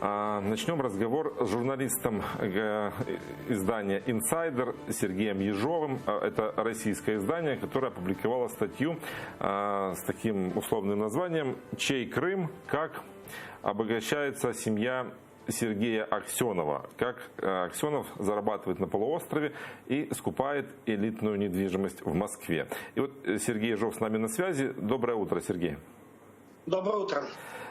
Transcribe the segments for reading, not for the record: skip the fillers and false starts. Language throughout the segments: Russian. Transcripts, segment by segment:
Начнем разговор с журналистом издания «Инсайдер» Сергеем Ежовым. Это российское издание, которое опубликовало статью с таким условным названием «Чей Крым? Как обогащается семья Сергея Аксенова. Как Аксенов зарабатывает на полуострове и скупает элитную недвижимость в Москве». И вот Сергей Ежов с нами на связи. Доброе утро, Сергей. Доброе утро.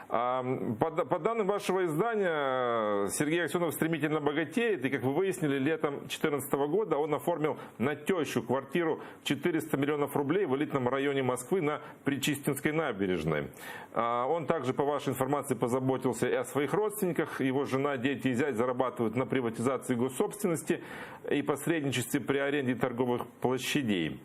По данным вашего издания, Сергей Аксенов стремительно богатеет, и, как вы выяснили, летом 2014 года он оформил на тещу квартиру 400 миллионов рублей в элитном районе Москвы на Причистинской набережной. Он также, по вашей информации, позаботился и о своих родственниках. Его жена, дети и зять зарабатывают на приватизации госсобственности и посредничестве при аренде торговых площадей.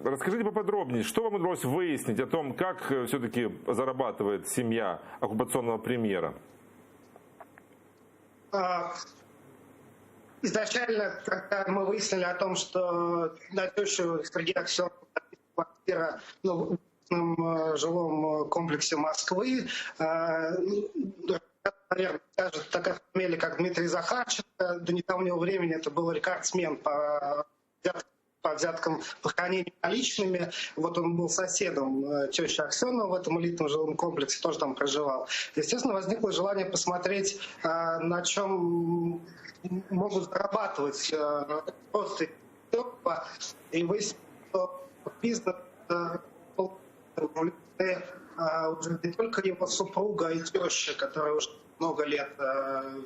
Расскажите поподробнее, что вам удалось выяснить о том, как все-таки зарабатывает семья оккупационного премьера? Изначально, когда мы выяснили о том, что на тещу Сергея Аксенова квартира в жилом комплексе Москвы, наверное, скажет такая фамилия, как Дмитрий Захарченко. До недавнего времени это был рекордсмен по взяткам по хранению наличными. Вот он был соседом тещи Аксенова в этом элитном жилом комплексе, тоже там проживал. Естественно, возникло желание посмотреть, на чем могут зарабатывать просто и выяснить, что бизнес уже не только его супруга и теща, которые уже много лет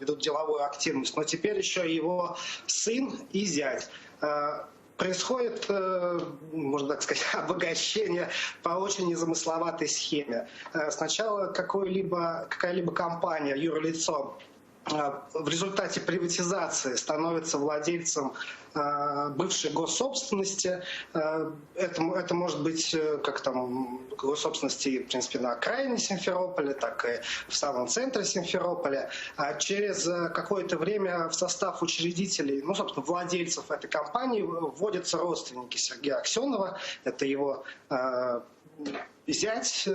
ведут деловую активность, но теперь еще его сын и зять. Происходит, можно так сказать, обогащение по очень незамысловатой схеме. Сначала какая-либо компания, юрлицо, в результате приватизации становится владельцем бывшей госсобственности. Это может быть как там госсобственности, в принципе, на окраине Симферополя, так и в самом центре Симферополя. А через какое-то время в состав учредителей, собственно, владельцев этой компании вводятся родственники Сергея Аксенова. Это его зять,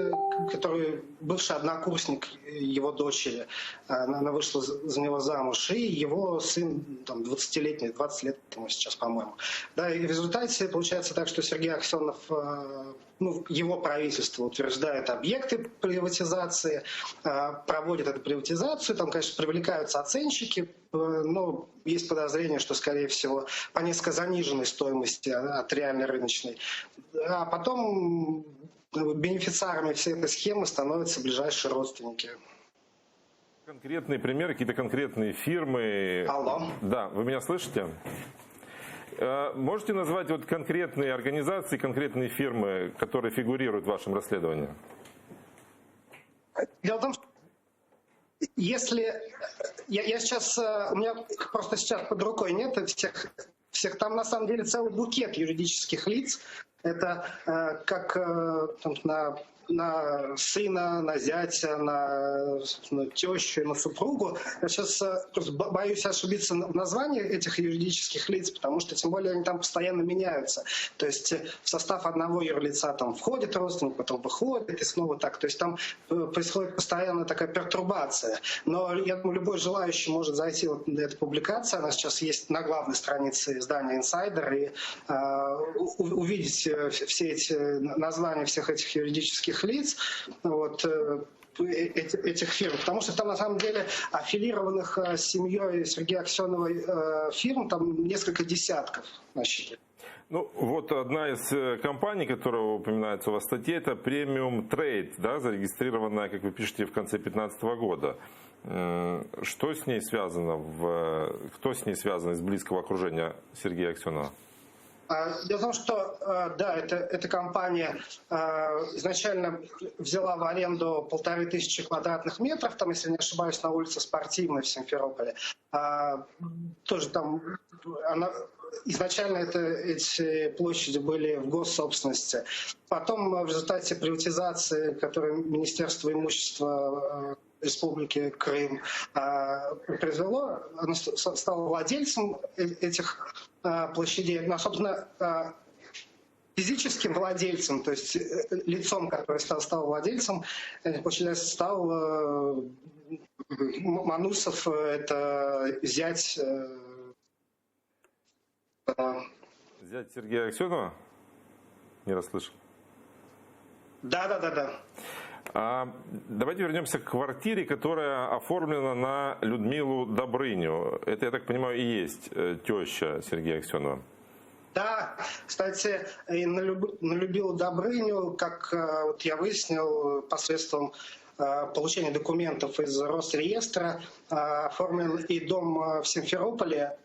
который бывший однокурсник его дочери, она вышла за него замуж, и его сын, 20-летний, 20 лет ему сейчас, по-моему. Да, и в результате получается так, что Сергей Аксенов, его правительство утверждает объекты приватизации, проводит эту приватизацию, там, конечно, привлекаются оценщики, но есть подозрение, что, скорее всего, по несколько заниженной стоимости от реальной рыночной. А потом бенефициарами всей этой схемы становятся ближайшие родственники. Конкретные примеры, какие-то конкретные фирмы. Алло. Да, вы меня слышите? Можете назвать конкретные организации, конкретные фирмы, которые фигурируют в вашем расследовании? Дело в том, что если я сейчас, у меня просто сейчас под рукой нет всех, там на самом деле целый букет юридических лиц. Это как на сына, на зятя, на тещу, на супругу. Я сейчас просто боюсь ошибиться в названии этих юридических лиц, потому что тем более они там постоянно меняются. То есть в состав одного юрлица там входит родственник, потом выходит и снова так. То есть там происходит постоянно такая пертурбация. Но я думаю, любой желающий может зайти на эту публикацию. Она сейчас есть на главной странице издания «Инсайдер» и увидеть все эти названия всех этих юридических лиц, этих фирм, потому что там на самом деле аффилированных с семьей Сергея Аксеновой фирм там несколько десятков насчитывается. Одна из компаний, которая упоминается у вас в статье, это Premium Trade, да, зарегистрированная, как вы пишете, в конце 2015 года. Что с ней связано? Кто с ней связан из близкого окружения Сергея Аксенова? Дело в том, что да, эта компания изначально взяла в аренду 1500 квадратных метров, там, если не ошибаюсь, на улице Спортивной в Симферополе. Тоже там изначально эти площади были в госсобственности. Потом в результате приватизации, которую Министерство имущества Республики Крым произвело, оно стало владельцем этих площадей. Но, собственно, физическим владельцем, то есть лицом, который стал владельцем, получается, стал Манусов, это зять Зять Сергея Аксенова? Не расслышал. Да. Давайте вернемся к квартире, которая оформлена на Людмилу Добрыню. Это, я так понимаю, и есть теща Сергея Аксенова. Да, кстати, и на Людмилу Добрыню, как вот я выяснил, посредством получения документов из Росреестра, оформлен и дом в Симферополе,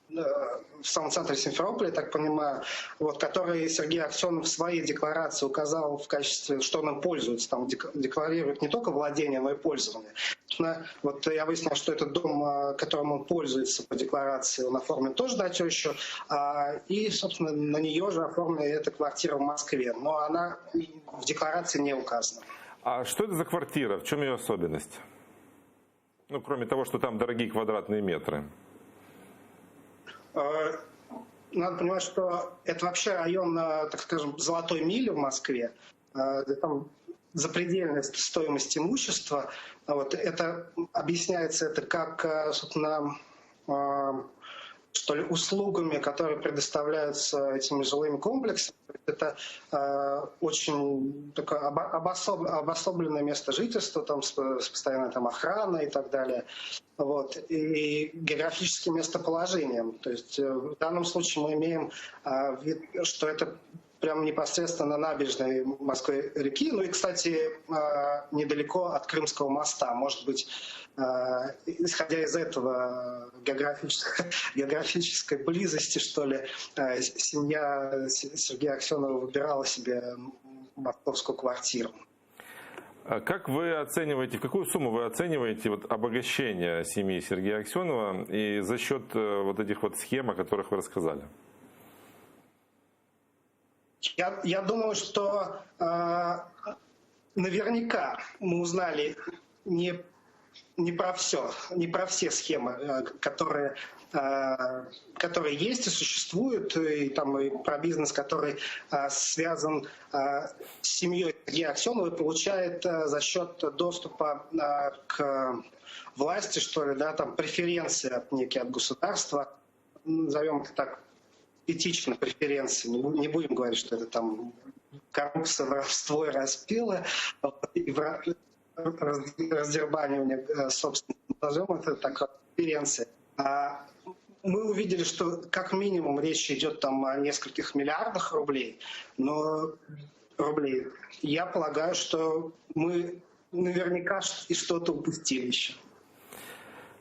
в самом центре Симферополя, так понимаю, вот, который Сергей Аксенов в своей декларации указал в качестве, что он им пользуется, там декларирует не только владение, но и пользование. Вот я выяснил, что этот дом, которым он пользуется по декларации, он оформлен тоже на тещу, и, собственно, на нее же оформлена эта квартира в Москве, но она в декларации не указана. А что это за квартира? В чем ее особенность? Ну, кроме того, что там дорогие квадратные метры. Надо понимать, что это вообще район, так скажем, Золотой Мили в Москве. Там запредельная стоимость имущества. Вот это объясняется это как, собственно, что ли, услугами, которые предоставляются этими жилыми комплексами. Это очень такое обособленное место жительства, там с постоянной там охраной и так далее. Вот. И географическим местоположением. То есть в данном случае мы имеем вид, что это прямо непосредственно на набережной Москвы-реки. Ну и, кстати, недалеко от Крымского моста. Может быть, исходя из этого географической близости, что ли, семья Сергея Аксенова выбирала себе московскую квартиру. Как вы оцениваете, в какую сумму вы оцениваете вот обогащение семьи Сергея Аксенова и за счет вот этих вот схем, о которых вы рассказали? Я думаю, что наверняка мы узнали не про все, не про все схемы, которые есть и существуют, и там и про бизнес, который связан с семьей Сергея Аксенова и получает за счет доступа к власти, что ли, да, там преференции от государства, назовем это так, этично преференции. Не будем говорить, что это там коррупция, воровство и распилы, и раздербанивание собственности. Назовем это так, преференции. Мы увидели, что как минимум речь идет там о нескольких миллиардах рублей, но я полагаю, что мы наверняка и что-то упустили еще.